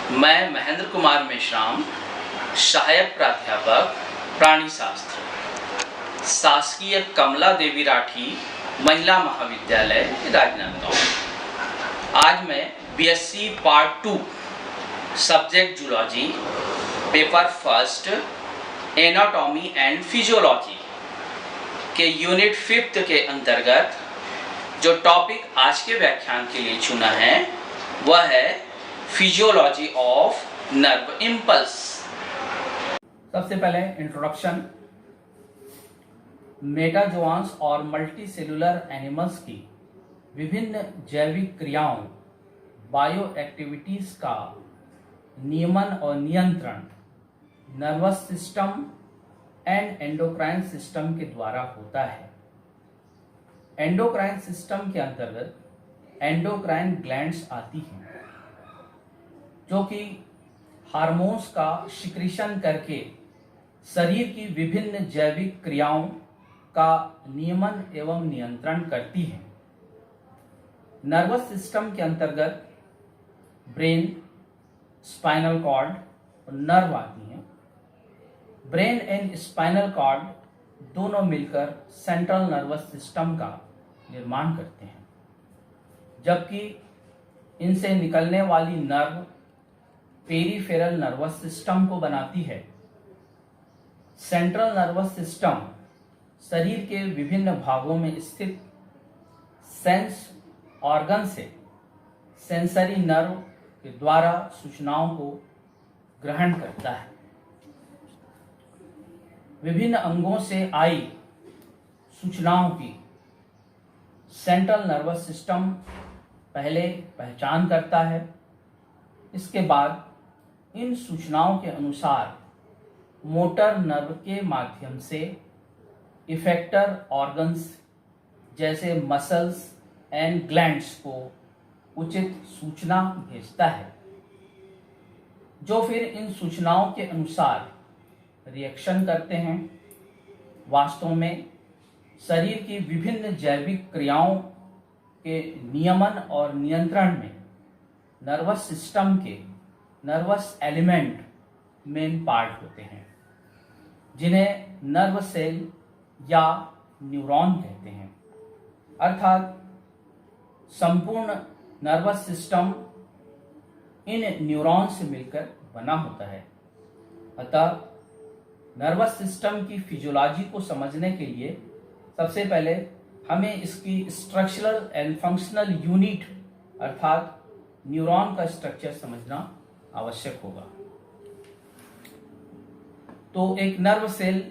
मैं महेंद्र कुमार मेश्राम, सहायक प्राध्यापक प्राणी शास्त्र, शासकीय कमला देवी राठी महिला महाविद्यालय राजनांदगांव। आज मैं BSc part 2 subject zoology paper first anatomy and physiology के यूनिट 5 के अंतर्गत जो टॉपिक आज के व्याख्यान के लिए चुना है वह है फिजियोलॉजी ऑफ नर्व इम्पल्स। सबसे पहले इंट्रोडक्शन। मेटाजोआंस और मल्टीसेलुलर एनिमल्स की विभिन्न जैविक क्रियाओं बायो एक्टिविटीज का नियमन और नियंत्रण nervous system and endocrine system के द्वारा होता है। एंडोक्राइन सिस्टम के अंतर्गत एंडोक्राइन ग्लैंड्स आती हैं जो कि हार्मोन्स का सिक्रीशन करके शरीर की विभिन्न जैविक क्रियाओं का नियमन एवं नियंत्रण करती हैं। नर्वस सिस्टम के अंतर्गत ब्रेन, स्पाइनल कॉर्ड और नर्व आती हैं। ब्रेन एंड स्पाइनल कॉर्ड दोनों मिलकर सेंट्रल नर्वस सिस्टम का निर्माण करते हैं, जबकि इनसे निकलने वाली नर्व पेरिफेरल नर्वस सिस्टम को बनाती है। सेंट्रल नर्वस सिस्टम शरीर के विभिन्न भागों में स्थित सेंस ऑर्गन से सेंसरी नर्व के द्वारा सूचनाओं को ग्रहण करता है। विभिन्न अंगों से आई सूचनाओं की सेंट्रल नर्वस सिस्टम पहले पहचान करता है। इसके बाद इन सूचनाओं के अनुसार मोटर नर्व के माध्यम से इफेक्टर ऑर्गन्स जैसे मसल्स एंड ग्लैंड्स को उचित सूचना भेजता है, जो फिर इन सूचनाओं के अनुसार रिएक्शन करते हैं। वास्तव में शरीर की विभिन्न जैविक क्रियाओं के नियमन और नियंत्रण में नर्वस सिस्टम के नर्वस एलिमेंट मेन पार्ट होते हैं, जिन्हें नर्व सेल या न्यूरॉन कहते हैं। अर्थात संपूर्ण नर्वस सिस्टम इन न्यूरॉन से मिलकर बना होता है। अतः नर्वस सिस्टम की फिजियोलॉजी को समझने के लिए सबसे पहले हमें इसकी स्ट्रक्चरल एंड फंक्शनल यूनिट अर्थात न्यूरॉन का स्ट्रक्चर समझना आवश्यक होगा। तो एक नर्व सेल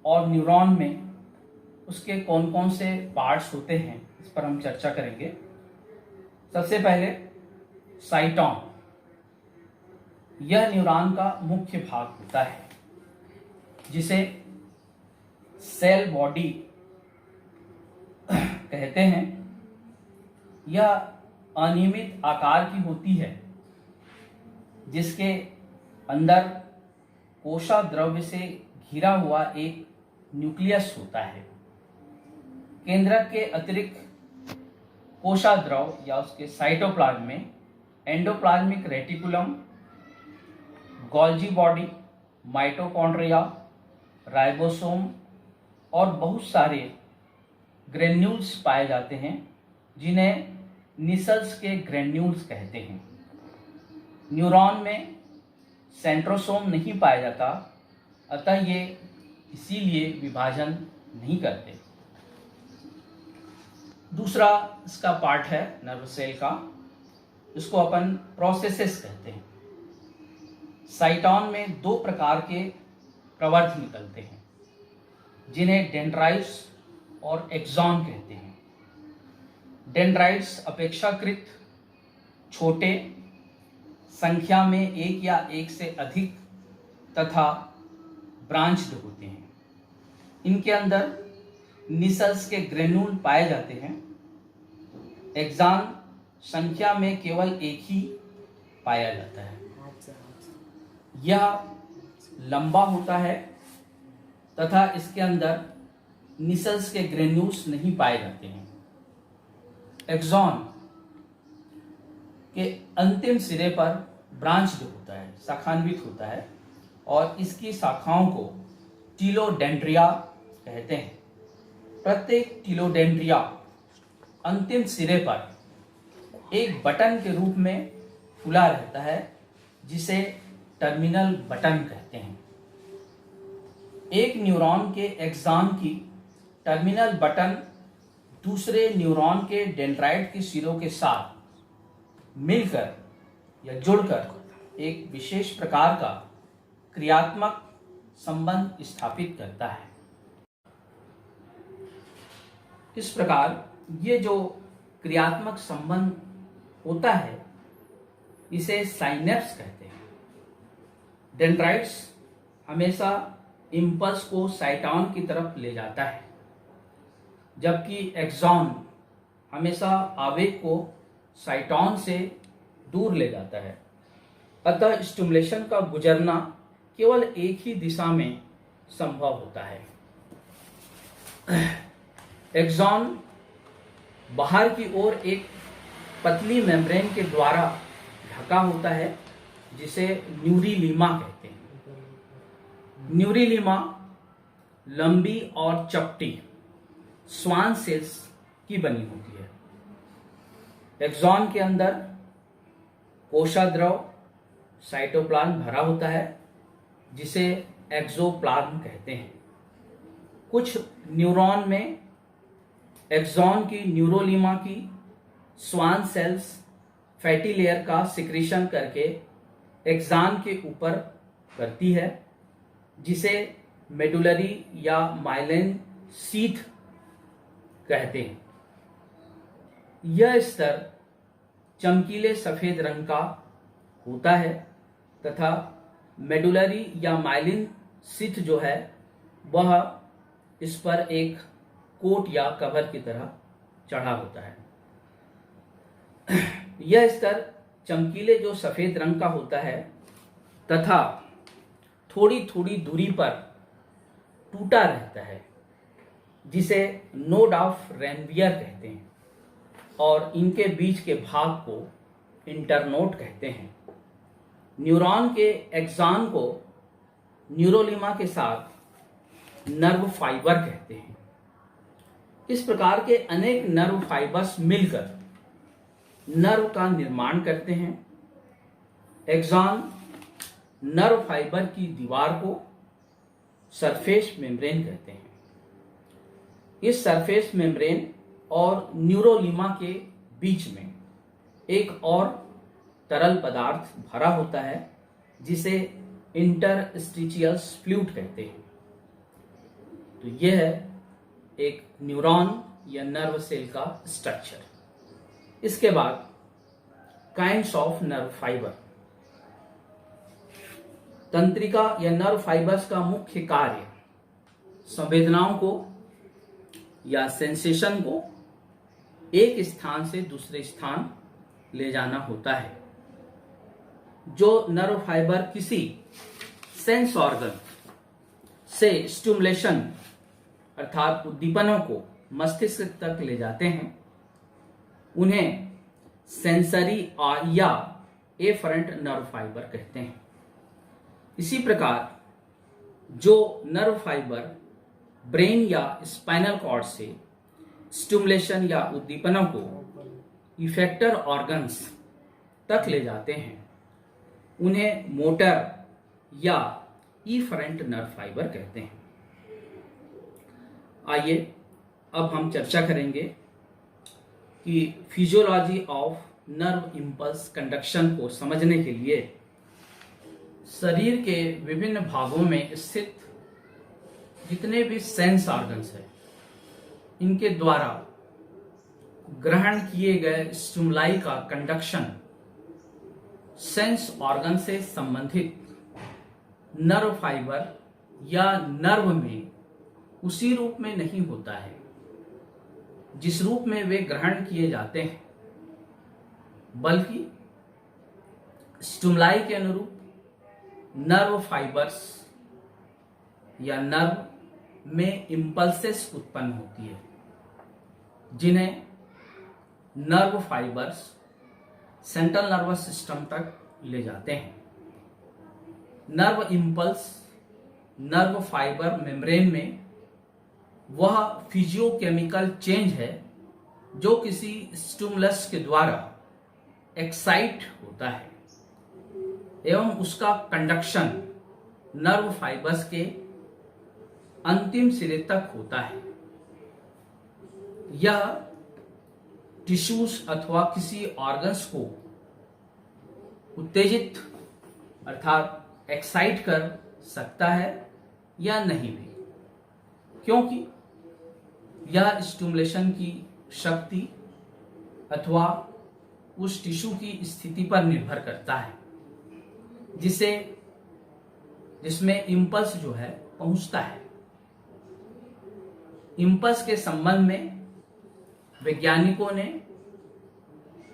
और न्यूरॉन में उसके कौन कौन से पार्ट्स होते हैं, इस पर हम चर्चा करेंगे। सबसे पहले साइटॉन, यह न्यूरॉन का मुख्य भाग होता है, जिसे सेल बॉडी कहते हैं। यह अनियमित आकार की होती है, जिसके अंदर कोशा द्रव्य से घिरा हुआ एक न्यूक्लियस होता है। केंद्रक के अतिरिक्त कोशा द्रव या उसके साइटोप्लाज्म में endoplasmic reticulum, Golgi body, mitochondria, ribosome और बहुत सारे ग्रेन्यूल्स पाए जाते हैं, जिन्हें निसल्स के ग्रेन्यूल्स कहते हैं। न्यूरॉन में सेंट्रोसोम नहीं पाया जाता, अतः ये इसीलिए विभाजन नहीं करते। दूसरा इसका पार्ट है नर्व सेल का, इसको अपन प्रोसेसेस कहते हैं। साइटॉन में दो प्रकार के प्रवर्ध निकलते हैं, जिन्हें डेंड्राइट्स और एक्सॉन कहते हैं। डेंड्राइट्स अपेक्षाकृत छोटे, संख्या में एक या एक से अधिक तथा ब्रांच्ड होते हैं। इनके अंदर निसल्स के ग्रेन्यूल पाए जाते हैं। एक्सॉन संख्या में केवल एक ही पाया जाता है। यह लंबा होता है तथा इसके अंदर निसल्स के ग्रेन्यूल्स नहीं पाए जाते हैं। एक्सॉन के अंतिम सिरे पर ब्रांच होता है, शाखान्वित होता है, और इसकी शाखाओं को टीलोडेंड्रिया कहते हैं। प्रत्येक टीलोडेंड्रिया अंतिम सिरे पर एक बटन के रूप में खुला रहता है, जिसे टर्मिनल बटन कहते हैं। एक न्यूरॉन के एक्सॉन की टर्मिनल बटन दूसरे न्यूरॉन के डेंड्राइट के सिरों के साथ मिलकर या जुड़कर एक विशेष प्रकार का क्रियात्मक संबंध स्थापित करता है। इस प्रकार ये जो क्रियात्मक संबंध होता है, इसे साइनेप्स कहते हैं। डेंड्राइट्स हमेशा इम्पल्स को साइटॉन की तरफ ले जाता है, जबकि एक्सॉन हमेशा आवेग को साइटॉन से दूर ले जाता है। अतः स्टिमुलेशन का गुजरना केवल एक ही दिशा में संभव होता है। एक्सॉन बाहर की ओर एक पतली मेम्ब्रेन के द्वारा ढका होता है, जिसे न्यूरिलीमा कहते हैं। न्यूरिलीमा लंबी और चपटी स्वान सेल्स की बनी होती है। एक्सॉन के अंदर कोशाद्रव साइटोप्लाज्म भरा होता है, जिसे एक्सोप्लाज्म कहते हैं। कुछ न्यूरॉन में एक्सॉन की न्यूरोलीमा की स्वान सेल्स फैटी लेयर का सिक्रीशन करके एक्सॉन के ऊपर करती है, जिसे मेडुलरी या माइलिन शीथ कहते हैं। यह स्तर चमकीले सफेद रंग का होता है तथा मेडुलरी या माइलिन शीथ जो है वह इस पर एक कोट या कवर की तरह चढ़ा होता है। यह स्तर चमकीले जो सफेद रंग का होता है तथा थोड़ी थोड़ी दूरी पर टूटा रहता है, जिसे नोड ऑफ रेनवियर कहते हैं, और इनके बीच के भाग को इंटरनोड कहते हैं। न्यूरॉन के एक्सॉन को न्यूरोलीमा के साथ नर्व फाइबर कहते हैं। इस प्रकार के अनेक नर्व फाइबर्स मिलकर नर्व का निर्माण करते हैं। एक्सॉन नर्व फाइबर की दीवार को सरफेस मेम्ब्रेन कहते हैं। इस सरफेस मेम्ब्रेन और न्यूरोलीमा के बीच में एक और तरल पदार्थ भरा होता है, जिसे इंटरस्टिशियल फ्लूइड कहते हैं। तो यह है एक न्यूरॉन या नर्व सेल का स्ट्रक्चर। इसके बाद काइंड्स ऑफ नर्व फाइबर। तंत्रिका या नर्व फाइबर्स का मुख्य कार्य संवेदनाओं को या सेंसेशन को एक स्थान से दूसरे स्थान ले जाना होता है। जो नर्व फाइबर किसी सेंस ऑर्गन से स्टिमुलेशन अर्थात उद्दीपनों को मस्तिष्क तक ले जाते हैं, उन्हें सेंसरी या एफरेंट नर्व फाइबर कहते हैं। इसी प्रकार जो नर्व फाइबर ब्रेन या स्पाइनल कॉर्ड से स्टिमुलेशन या उद्दीपनों को इफेक्टर ऑर्गन्स तक ले जाते हैं, उन्हें मोटर या इफरेंट नर्व फाइबर कहते हैं। आइए अब हम चर्चा करेंगे कि physiology of nerve impulse conduction को समझने के लिए शरीर के विभिन्न भागों में स्थित जितने भी सेंस ऑर्गन्स हैं, इनके द्वारा ग्रहण किए गए स्टिमुलाई का कंडक्शन सेंस ऑर्गन से संबंधित नर्व फाइबर या नर्व में उसी रूप में नहीं होता है जिस रूप में वे ग्रहण किए जाते हैं, बल्कि स्टिमुलाई के अनुरूप नर्व फाइबर्स या नर्व में इंपल्सेस उत्पन्न होती है, जिन्हें nerve fibres central nervous system तक ले जाते हैं। Nerve impulse nerve fibre membrane में वह फिजियोकेमिकल चेंज है जो किसी स्टिमुलस के द्वारा एक्साइट होता है एवं उसका कंडक्शन नर्व फाइबर्स के अंतिम सिरे तक होता है। यह टिश्यूज अथवा किसी ऑर्गन्स को उत्तेजित अर्थात एक्साइट कर सकता है या नहीं भी, क्योंकि यह स्टिमुलेशन की शक्ति अथवा उस टिश्यू की स्थिति पर निर्भर करता है जिसमें इम्पल्स जो है पहुंचता है। इम्पल्स के संबंध में वैज्ञानिकों ने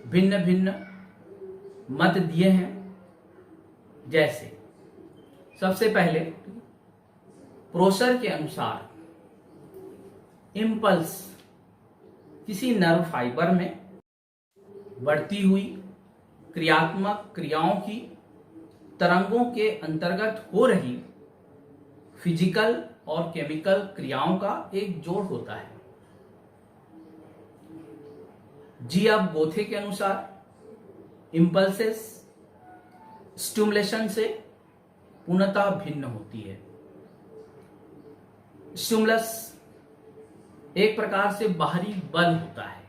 भिन्न भिन्न मत दिए हैं। जैसे सबसे पहले प्रोसर के अनुसार इम्पल्स किसी नर्व फाइबर में बढ़ती हुई क्रियात्मक क्रियाओं की तरंगों के अंतर्गत हो रही फिजिकल और केमिकल क्रियाओं का एक जोड़ होता है। जी अब गोथे के अनुसार इम्पल्सेस स्टिमुलेशन से पूर्णतः भिन्न होती है। स्टिमुलस एक प्रकार से बाहरी बल होता है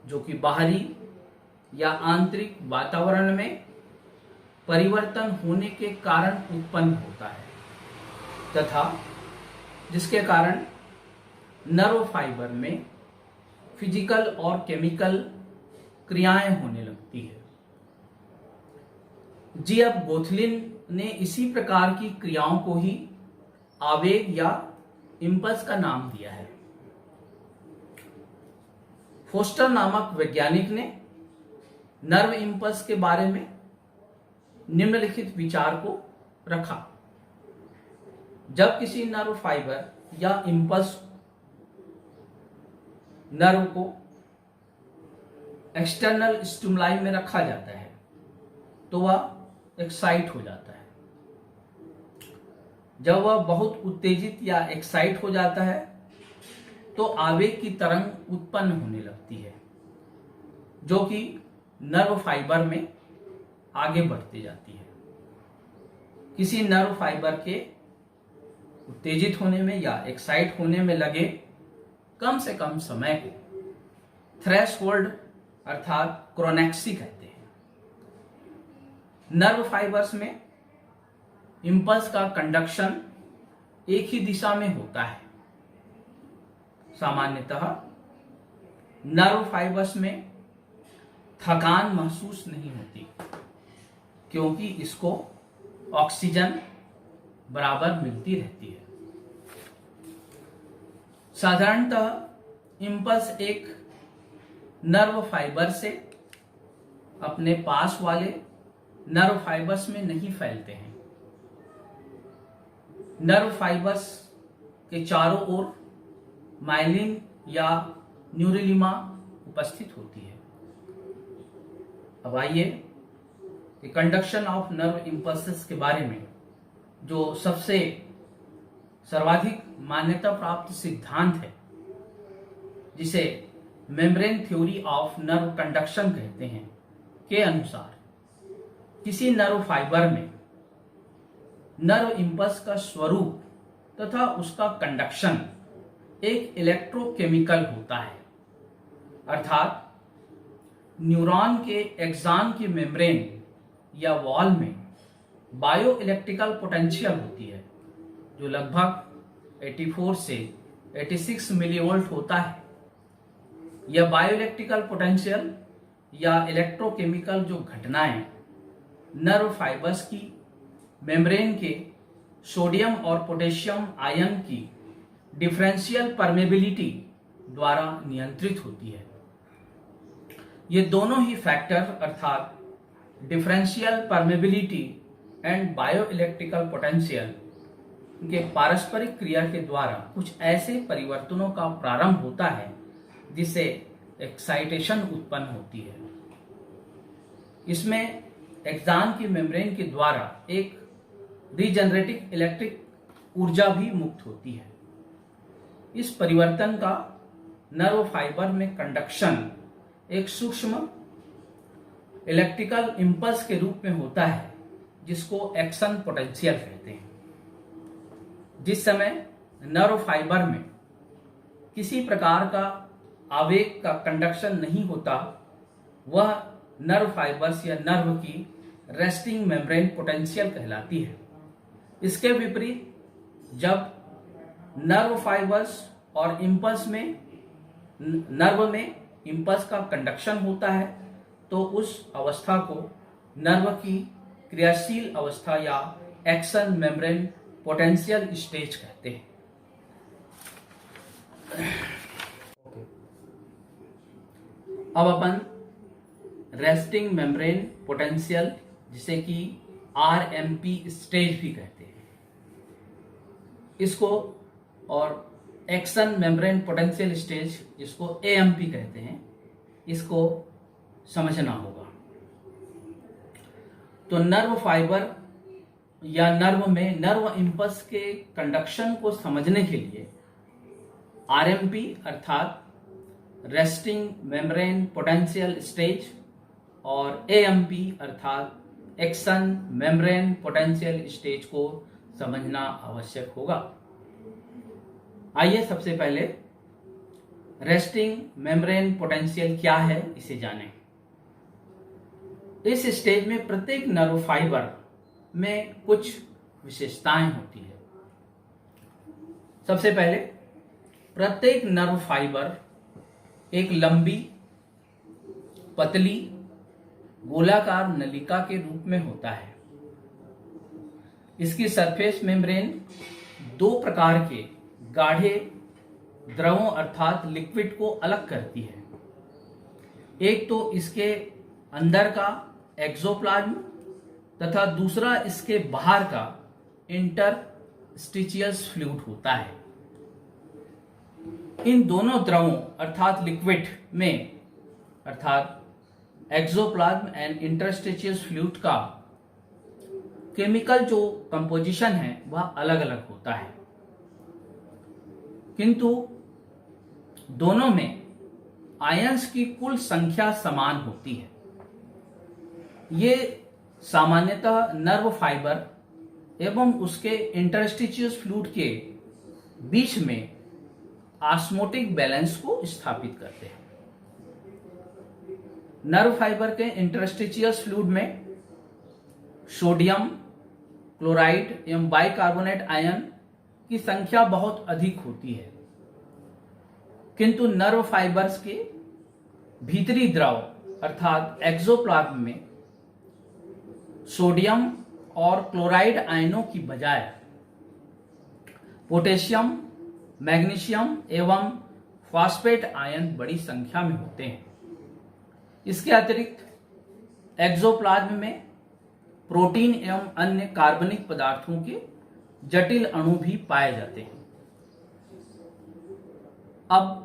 जो कि बाहरी या आंतरिक वातावरण में परिवर्तन होने के कारण उत्पन्न होता है तथा जिसके कारण नर्व फाइबर में फिजिकल और केमिकल क्रियाएं होने लगती है। जी अब गोथलिन ने इसी प्रकार की क्रियाओं को ही आवेग या इम्पल्स का नाम दिया है। फोस्टर नामक वैज्ञानिक ने नर्व इम्पल्स के बारे में निम्नलिखित विचार को रखा। जब किसी नर्व फाइबर या इम्पल्स नर्व को एक्सटर्नल स्टिमुलाई में रखा जाता है तो वह एक्साइट हो जाता है। जब वह बहुत उत्तेजित या एक्साइट हो जाता है तो आवेग की तरंग उत्पन्न होने लगती है जो कि नर्व फाइबर में आगे बढ़ती जाती है। किसी नर्व फाइबर के उत्तेजित होने में या एक्साइट होने में लगे कम से कम समय को थ्रेशोल्ड अर्थात क्रोनेक्सी कहते हैं। नर्व फाइबर्स में इम्पल्स का कंडक्शन एक ही दिशा में होता है। सामान्यतः नर्व फाइबर्स में थकान महसूस नहीं होती क्योंकि इसको ऑक्सीजन बराबर मिलती रहती है। साधारणतः इम्पल्स एक नर्व फाइबर से अपने पास वाले नर्व फाइबर्स में नहीं फैलते हैं। नर्व फाइबर्स के चारों ओर माइलिन या न्यूरिलिमा उपस्थित होती है। अब आइए कि कंडक्शन ऑफ नर्व इम्पल्सेस के बारे में जो सबसे सर्वाधिक मान्यता प्राप्त सिद्धांत है जिसे membrane theory of nerve conduction कहते हैं के अनुसार किसी नर्व फाइबर में नर्व इम्पल्स का स्वरूप तथा उसका कंडक्शन एक इलेक्ट्रोकेमिकल होता है। अर्थात न्यूरॉन के एक्सॉन की मेम्ब्रेन या वॉल में बायो इलेक्ट्रिकल पोटेंशियल होती है जो लगभग 84 से 86 मिलीवोल्ट होता है। यह बायो इलेक्ट्रिकल पोटेंशियल या इलेक्ट्रोकेमिकल जो घटनाएं नर्व फाइबर्स की मेम्ब्रेन के सोडियम और पोटेशियम आयन की डिफरेंशियल परमेबिलिटी द्वारा नियंत्रित होती है। ये दोनों ही फैक्टर अर्थात differential permeability and bio electrical potential के पारस्परिक क्रिया के द्वारा कुछ ऐसे परिवर्तनों का प्रारंभ होता है जिससे एक्साइटेशन उत्पन्न होती है। इसमें एक्सॉन की मेम्ब्रेन के द्वारा एक रीजनरेटिव इलेक्ट्रिक ऊर्जा भी मुक्त होती है। इस परिवर्तन का नर्व फाइबर में कंडक्शन एक सूक्ष्म इलेक्ट्रिकल इंपल्स के रूप में होता है, जिसको एक्शन पोटेंशियल कहते हैं। जिस समय नर्व फाइबर में किसी प्रकार का आवेग का कंडक्शन नहीं होता, वह नर्व फाइबर्स या नर्व की रेस्टिंग मेम्ब्रेन पोटेंशियल कहलाती है। इसके विपरीत जब नर्व फाइबर्स और इंपल्स में नर्व में इंपल्स का कंडक्शन होता है, तो उस अवस्था को नर्व की क्रियाशील अवस्था या एक्शन मेम्ब्रेन पोटेंशियल स्टेज कहते हैं। अब अपन रेस्टिंग मेम्ब्रेन पोटेंशियल, जिसे कि आरएमपी स्टेज भी कहते हैं, इसको, और एक्शन मेम्ब्रेन पोटेंशियल स्टेज, जिसको एएमपी कहते हैं, इसको समझना होगा। तो नर्व फाइबर या नर्व में नर्व इंपल्स के कंडक्शन को समझने के लिए आरएमपी अर्थात रेस्टिंग मेम्ब्रेन पोटेंशियल स्टेज और एएमपी अर्थात एक्शन मेम्ब्रेन पोटेंशियल स्टेज को समझना आवश्यक होगा। आइए सबसे पहले रेस्टिंग मेम्ब्रेन पोटेंशियल क्या है, इसे जानें। इस स्टेज में प्रत्येक नर्व फाइबर में कुछ विशेषताएं होती है। सबसे पहले, प्रत्येक नर्व फाइबर एक लंबी पतली गोलाकार नलिका के रूप में होता है। इसकी सरफेस मेम्ब्रेन दो प्रकार के गाढ़े द्रवों अर्थात लिक्विड को अलग करती है। एक तो इसके अंदर का एक्सोप्लाज्म तथा दूसरा इसके बाहर का इंटरस्टिशियस फ्लूइड होता है। इन दोनों द्रवों अर्थात लिक्विड में अर्थात एक्सोप्लाज्म एंड इंटरस्टिशियस फ्लूइड का केमिकल जो कंपोजिशन है वह अलग अलग होता है, किंतु दोनों में आयंस की कुल संख्या समान होती है। ये सामान्यतः नर्व फाइबर एवं उसके इंटरस्टिशियस फ्लूइड के बीच में ऑस्मोटिक बैलेंस को स्थापित करते हैं। नर्व फाइबर के इंटरस्टिशियस फ्लूइड में सोडियम क्लोराइड एवं बाइकार्बोनेट आयन की संख्या बहुत अधिक होती है, किंतु नर्व फाइबर्स के भीतरी द्रव अर्थात एक्सोप्लाज्म में सोडियम और क्लोराइड आयनों की बजाय पोटेशियम, मैग्नीशियम एवं फॉस्फेट आयन बड़ी संख्या में होते हैं। इसके अतिरिक्त एक्सोप्लाज्म में प्रोटीन एवं अन्य कार्बनिक पदार्थों के जटिल अणु भी पाए जाते हैं। अब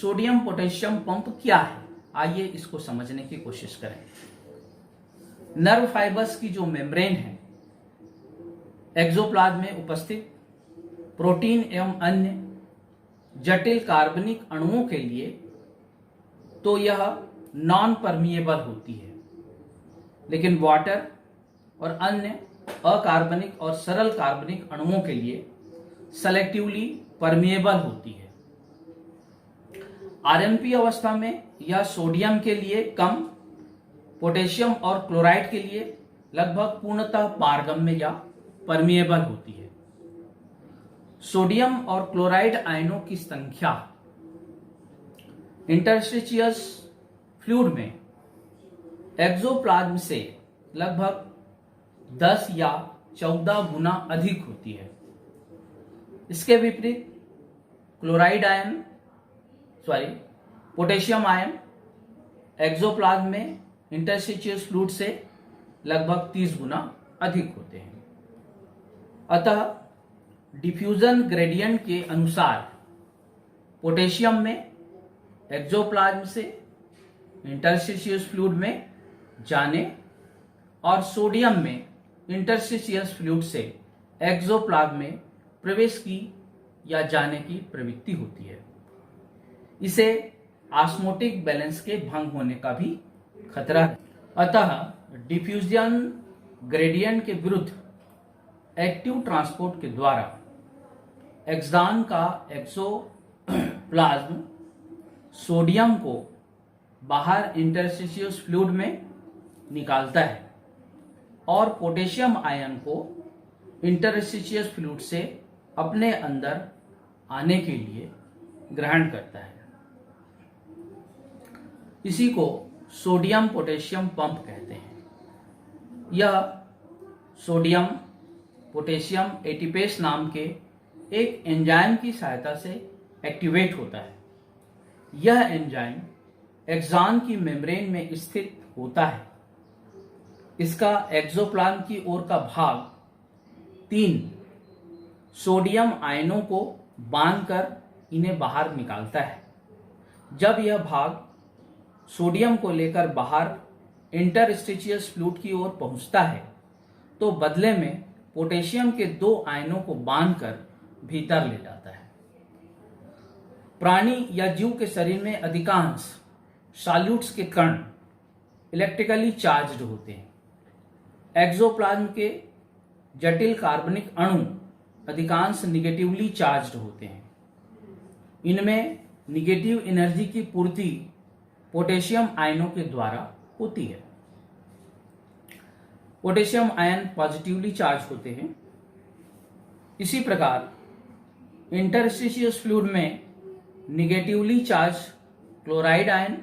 सोडियम पोटेशियम पंप क्या है, आइए इसको समझने की कोशिश करें। नर्व फाइबर्स की जो मेम्ब्रेन है, एक्सोप्लाज्म में उपस्थित प्रोटीन एवं अन्य जटिल कार्बनिक अणुओं के लिए तो यह नॉन परमिएबल होती है, लेकिन वाटर और अन्य अकार्बनिक और सरल कार्बनिक अणुओं के लिए सेलेक्टिवली परमिएबल होती है। आरएमपी अवस्था में यह सोडियम के लिए कम, पोटेशियम और क्लोराइड के लिए लगभग पूर्णतः पारगम्य या परमिएबल होती है। सोडियम और क्लोराइड आयनों की संख्या इंटरस्टिशियस फ्लूइड में एक्सोप्लाज्म से लगभग 10 या 14 गुना अधिक होती है। इसके विपरीत पोटेशियम आयन एक्सोप्लाज्म में इंटरस्टिशियस फ्लूइड से लगभग 30 गुना अधिक होते हैं। अतः डिफ्यूजन ग्रेडियंट के अनुसार पोटेशियम में एक्सोप्लाज्म से इंटरस्टिशियस फ्लूइड में जाने और सोडियम में इंटरस्टिशियस फ्लूइड से एक्सोप्लाज्म में प्रवेश की या जाने की प्रवृत्ति होती है। इसे ऑस्मोटिक बैलेंस के भंग होने का भी खतरा है। अतः डिफ्यूजन ग्रेडियंट के विरुद्ध एक्टिव ट्रांसपोर्ट के द्वारा एक्सॉन का एक्सोप्लाज्म सोडियम को बाहर इंटरस्टिशियस फ्लूइड में निकालता है और पोटेशियम आयन को इंटरस्टिशियस फ्लूइड से अपने अंदर आने के लिए ग्रहण करता है। इसी को सोडियम पोटेशियम पंप कहते हैं। यह सोडियम पोटेशियम एटीपेस नाम के एक एंजाइम की सहायता से एक्टिवेट होता है। यह एंजाइम एक्सॉन की मेम्ब्रेन में स्थित होता है। इसका एक्सोप्लाज्म की ओर का भाग 3 सोडियम आयनों को बांधकर इन्हें बाहर निकालता है। जब यह भाग सोडियम को लेकर बाहर इंटरस्टिशियस फ्लूइड की ओर पहुंचता है तो बदले में पोटेशियम के 2 आयनों को बांधकर भीतर ले जाता है। प्राणी या जीव के शरीर में अधिकांश सॉल्यूट्स के कण इलेक्ट्रिकली चार्ज्ड होते हैं। एक्सोप्लाज्म के जटिल कार्बनिक अणु अधिकांश निगेटिवली चार्ज्ड होते हैं। इनमें निगेटिव एनर्जी की पूर्ति पोटेशियम आयनों के द्वारा होती है। पोटेशियम आयन पॉजिटिवली चार्ज होते हैं। इसी प्रकार इंटरस्टिशियस फ्लूइड में निगेटिवली चार्ज क्लोराइड आयन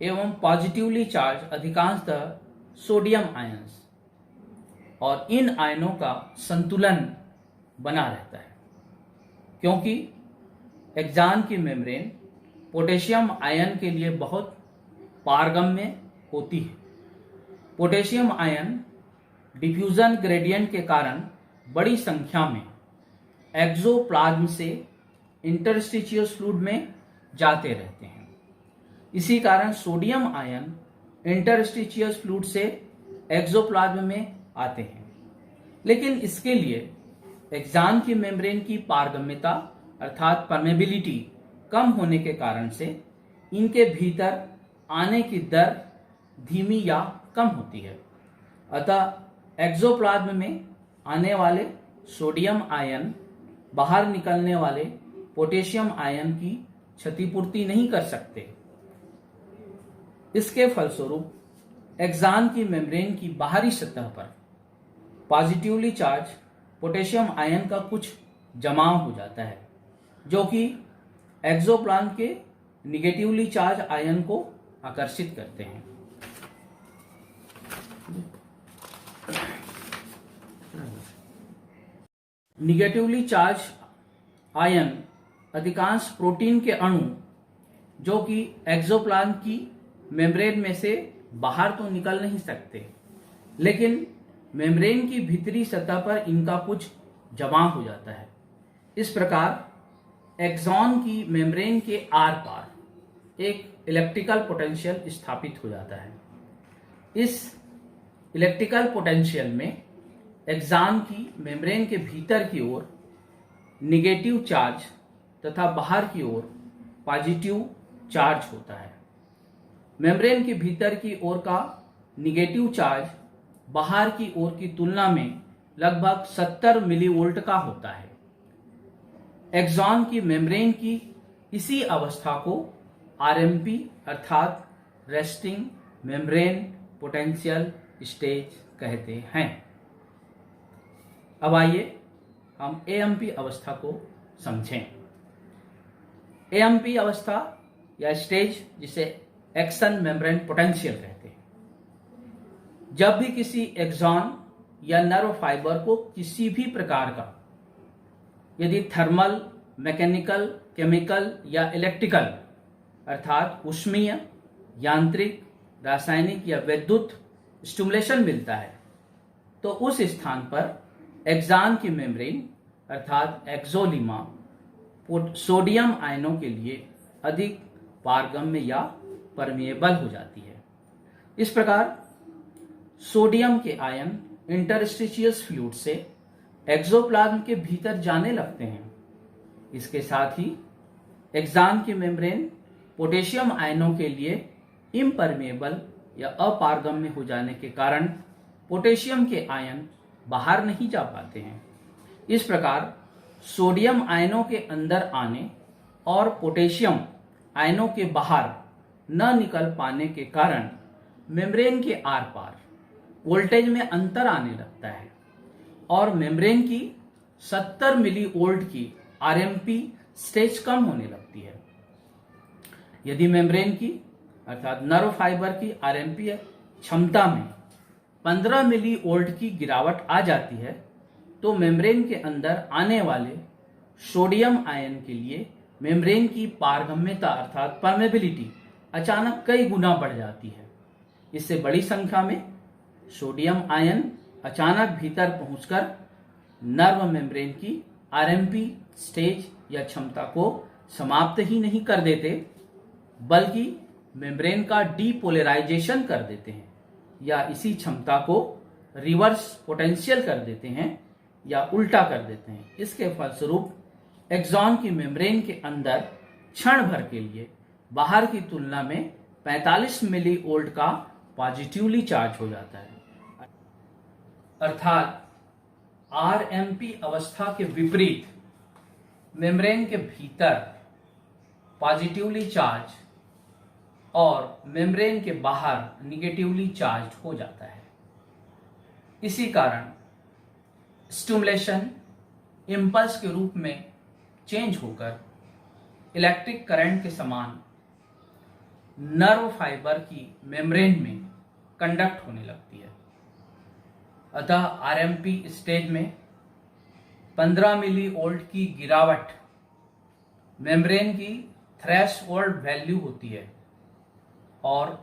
एवं पॉजिटिवली चार्ज अधिकांशतः सोडियम आयन्स, और इन आयनों का संतुलन बना रहता है क्योंकि एक्सॉन की मेम्ब्रेन पोटेशियम आयन के लिए बहुत पारगम्य होती है। पोटेशियम आयन डिफ्यूजन ग्रेडियंट के कारण बड़ी संख्या में एक्सोप्लाज्म से इंटरस्टिशियस फ्लूइड में जाते रहते हैं। इसी कारण सोडियम आयन इंटरस्टिशियस फ्लूइड से एक्सोप्लाज्म में आते हैं। लेकिन इसके लिए एक्सॉन की मेम्ब्रेन की पारगम्यता अर्थात परमेबिलिटी कम होने के कारण से इनके भीतर आने की दर धीमी या कम होती है। अतः एक्सोप्लाज्म में आने वाले सोडियम आयन बाहर निकलने वाले पोटेशियम आयन की क्षतिपूर्ति नहीं कर सकते। इसके फलस्वरूप एक्सॉन की मेम्ब्रेन की बाहरी सतह पर पॉजिटिवली चार्ज पोटेशियम आयन का कुछ जमाव हो जाता है जो कि एक्सोप्लाज्म के निगेटिवली चार्ज आयन को आकर्षित करते हैं। निगेटिवली चार्ज आयन अधिकांश प्रोटीन के अणु जो कि एक्सोप्लाज्म की मेम्ब्रेन में से बाहर तो निकल नहीं सकते, लेकिन मेम्ब्रेन की भीतरी सतह पर इनका कुछ जमाव हो जाता है। इस प्रकार एक्सॉन की मेम्ब्रेन के आर पार एक इलेक्ट्रिकल पोटेंशियल स्थापित हो जाता है। इस इलेक्ट्रिकल पोटेंशियल में एक्सॉन की मेम्ब्रेन के भीतर की ओर निगेटिव चार्ज तथा बाहर की ओर पॉजिटिव चार्ज होता है। मेम्ब्रेन के भीतर की ओर का निगेटिव चार्ज बाहर की ओर की तुलना में लगभग 70 मिलीवोल्ट का होता है। एक्सॉन की मेम्ब्रेन की इसी अवस्था को आरएमपी अर्थात रेस्टिंग मेम्ब्रेन पोटेंशियल स्टेज कहते हैं। अब आइए हम एएमपी अवस्था को समझें। एएमपी अवस्था या स्टेज जिसे एक्शन मेम्ब्रेन पोटेंशियल कहते हैं, जब भी किसी एक्सॉन या नर्व फाइबर को किसी भी प्रकार का यदि थर्मल, मैकेनिकल, केमिकल या इलेक्ट्रिकल अर्थात ऊष्मीय, यांत्रिक, रासायनिक या विद्युत स्टिमुलेशन मिलता है तो उस स्थान पर एक्सॉन की मेम्ब्रेन अर्थात एक्सोलीमा सोडियम आयनों के लिए अधिक पारगम्य या परमिएबल हो जाती है। इस प्रकार सोडियम के आयन इंटरस्टिशियस फ्लूइड से एक्सोप्लाज्म के भीतर जाने लगते हैं। इसके साथ ही एक्सॉन की मेम्ब्रेन पोटेशियम आयनों के लिए इम्परमेबल या अपारगम्य हो जाने के कारण पोटेशियम के आयन बाहर नहीं जा पाते हैं। इस प्रकार सोडियम आयनों के अंदर आने और पोटेशियम आयनों के बाहर न निकल पाने के कारण मेम्ब्रेन के आर पार वोल्टेज में अंतर आने लगता है और मेम्ब्रेन की 70 मिली वोल्ट की आरएमपी स्टेज कम होने लगती है। यदि मेम्ब्रेन की अर्थात नर्व फाइबर की आरएमपी क्षमता में 15 मिली वोल्ट की गिरावट आ जाती है तो मेम्ब्रेन के अंदर आने वाले सोडियम आयन के लिए मेम्ब्रेन की पारगम्यता अर्थात परमेबिलिटी अचानक कई गुना बढ़ जाती है। इससे बड़ी संख्या में सोडियम आयन अचानक भीतर पहुंचकर नर्व मेम्ब्रेन की आरएमपी स्टेज या क्षमता को समाप्त ही नहीं कर देते बल्कि मेम्ब्रेन का डीपोलराइजेशन कर देते हैं या इसी क्षमता को रिवर्स पोटेंशियल कर देते हैं या उल्टा कर देते हैं। इसके फलस्वरूप एक्सॉन की मेम्ब्रेन के अंदर क्षण भर के लिए बाहर की तुलना में 45 मिली वोल्ट का पॉजिटिवली चार्ज हो जाता है। अर्थात आरएमपी अवस्था के विपरीत मेम्ब्रेन के भीतर पॉजिटिवली चार्ज और मेम्ब्रेन के बाहर निगेटिवली चार्ज हो जाता है। इसी कारण स्टिमुलेशन इम्पल्स के रूप में चेंज होकर इलेक्ट्रिक करंट के समान नर्व फाइबर की मेम्ब्रेन में कंडक्ट होने लगती है। अतः आरएमपी स्टेज में 15 मिली वोल्ट की गिरावट मेम्ब्रेन की थ्रेशोल्ड वैल्यू होती है और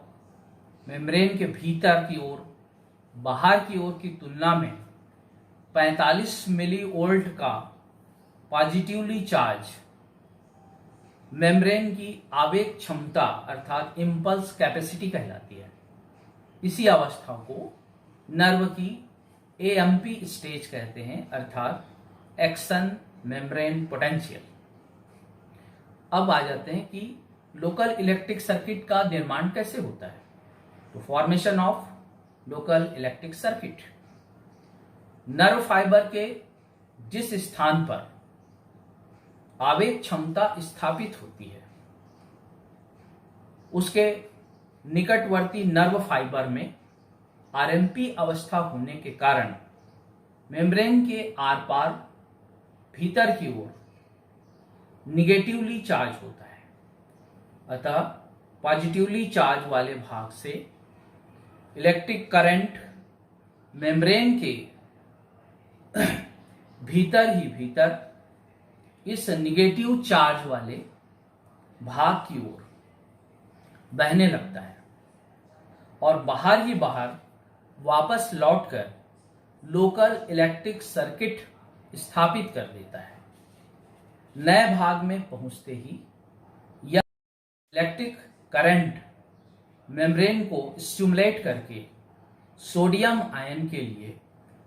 मेम्ब्रेन के भीतर की ओर बाहर की ओर की तुलना में 45 मिली वोल्ट का पॉजिटिवली चार्ज मेम्ब्रेन की आवेग क्षमता अर्थात इम्पल्स कैपेसिटी कहलाती है। इसी अवस्था को नर्व की एएमपी स्टेज कहते हैं अर्थात एक्शन मेम्ब्रेन पोटेंशियल। अब आ जाते हैं कि लोकल इलेक्ट्रिक सर्किट का निर्माण कैसे होता है। तो formation of local electric circuit, nerve fibre के जिस स्थान पर आवेग क्षमता स्थापित होती है उसके निकटवर्ती नर्व फाइबर में आरएमपी अवस्था होने के कारण मेम्ब्रेन के आर पार भीतर की ओर निगेटिवली चार्ज होता है। अतः पॉजिटिवली चार्ज वाले भाग से इलेक्ट्रिक करंट मेम्ब्रेन के भीतर ही भीतर इस निगेटिव चार्ज वाले भाग की ओर बहने लगता है और बाहर ही बाहर वापस लौटकर लोकल इलेक्ट्रिक सर्किट स्थापित कर देता है। नए भाग में पहुंचते ही यह इलेक्ट्रिक करंट मेम्ब्रेन को स्टिमुलेट करके सोडियम आयन के लिए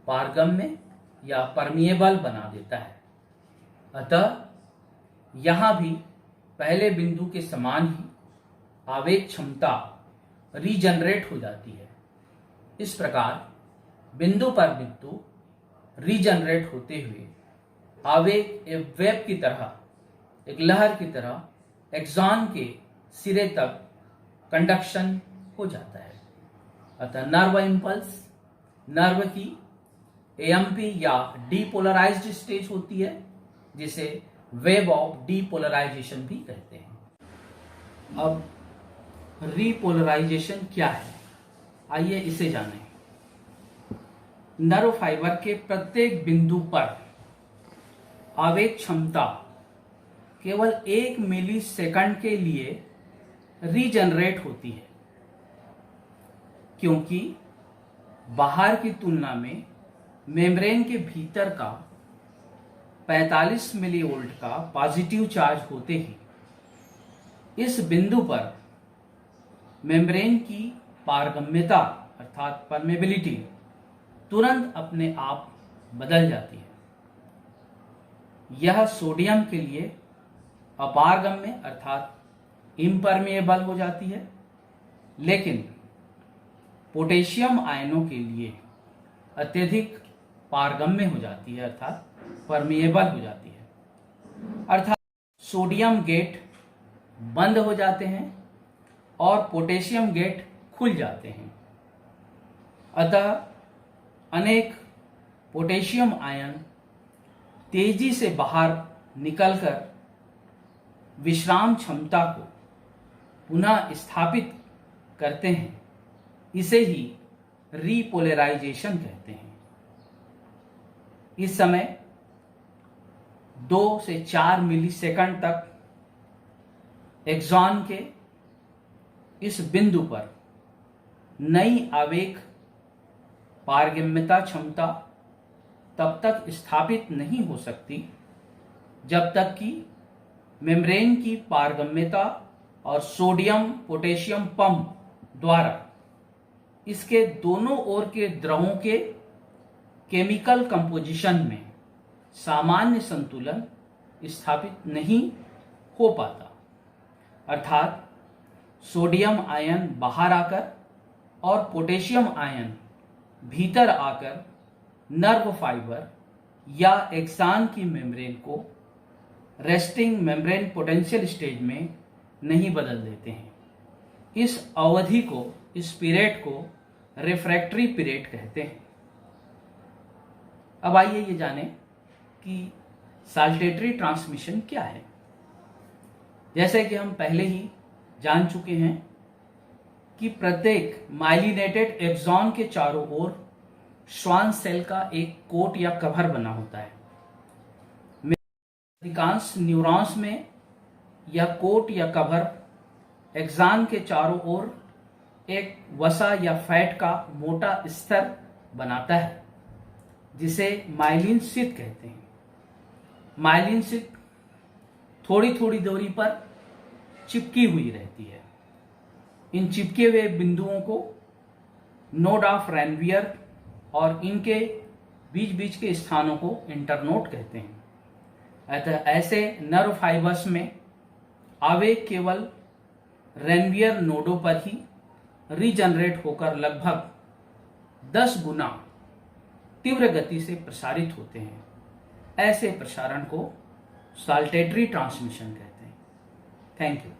पारगम्य या परमिएबल बना देता है। अतः यहां भी पहले बिंदु के समान ही आवेग क्षमता रीजनरेट हो जाती है। इस प्रकार बिंदु पर बिंदु रीजनरेट होते हुए आवेग एक वेव की तरह, एक लहर की तरह एक्सॉन के सिरे तक कंडक्शन हो जाता है। अतः नर्व इंपल्स नर्व की एएमपी या डीपोलराइज्ड स्टेज होती है जिसे वेव ऑफ डीपोलराइजेशन भी कहते हैं। अब रीपोलराइजेशन क्या है, आइए इसे जानें। नर्व फाइबर के प्रत्येक बिंदु पर आवेग क्षमता केवल 1 मिली सेकंड के लिए रीजनरेट होती है, क्योंकि बाहर की तुलना में मेम्ब्रेन के भीतर का 45 मिलीवोल्ट का पॉजिटिव चार्ज होते ही इस बिंदु पर मेम्ब्रेन की पारगम्यता अर्थात अर्थात परमेबिलिटी तुरंत अपने आप बदल जाती है। यह सोडियम के लिए अपारगम्य अर्थात इम्परमेएबल हो जाती है, लेकिन पोटेशियम आयनों के लिए अत्यधिक पारगम्य हो जाती है अर्थात परमेएबल हो जाती है। अर्थात सोडियम गेट बंद हो जाते हैं और पोटेशियम गेट खुल जाते हैं। अतः अनेक पोटेशियम आयन तेजी से बाहर निकलकर विश्राम क्षमता को पुनः स्थापित करते हैं। इसे ही रीपोलराइजेशन कहते हैं। इस समय 2 से 4 मिलीसेकंड तक एक्सॉन के इस बिंदु पर नई आवेग पारगम्यता क्षमता तब तक स्थापित नहीं हो सकती जब तक कि मेम्ब्रेन की पारगम्यता और सोडियम पोटेशियम पंप द्वारा इसके दोनों ओर के द्रवों के केमिकल कंपोजिशन में सामान्य संतुलन स्थापित नहीं हो पाता। अर्थात सोडियम आयन बाहर आकर और पोटेशियम आयन भीतर आकर नर्व फाइबर या एक्सान की मेम्ब्रेन को रेस्टिंग मेम्ब्रेन पोटेंशियल स्टेज में नहीं बदल देते हैं। इस अवधि को, इस पीरियड को रिफ्रैक्टरी पीरियड कहते हैं। अब आइए ये जानें कि साल्टेटरी ट्रांसमिशन क्या है। जैसे कि हम पहले ही जान चुके हैं कि प्रत्येक माइलिनेटेड एक्सॉन के चारों ओर श्वान सेल का एक कोट या कवर बना होता है। अधिकांश न्यूरॉन्स में यह कोट या कवर एक्सॉन के चारों ओर एक वसा या फैट का मोटा स्तर बनाता है, जिसे माइलिन शीथ कहते हैं। माइलिन शीथ थोड़ी थोड़ी दूरी पर चिपकी हुई रहती है। इन चिपके हुए बिंदुओं को नोड ऑफ रैनवियर और इनके बीच बीच के स्थानों को इंटरनोड कहते हैं। अतः ऐसे नर्व फाइबर्स में आवेग केवल रैनवियर नोडों पर ही रीजनरेट होकर लगभग 10 गुना तीव्र गति से प्रसारित होते हैं। ऐसे प्रसारण को साल्टेटरी ट्रांसमिशन कहते हैं। Thank you.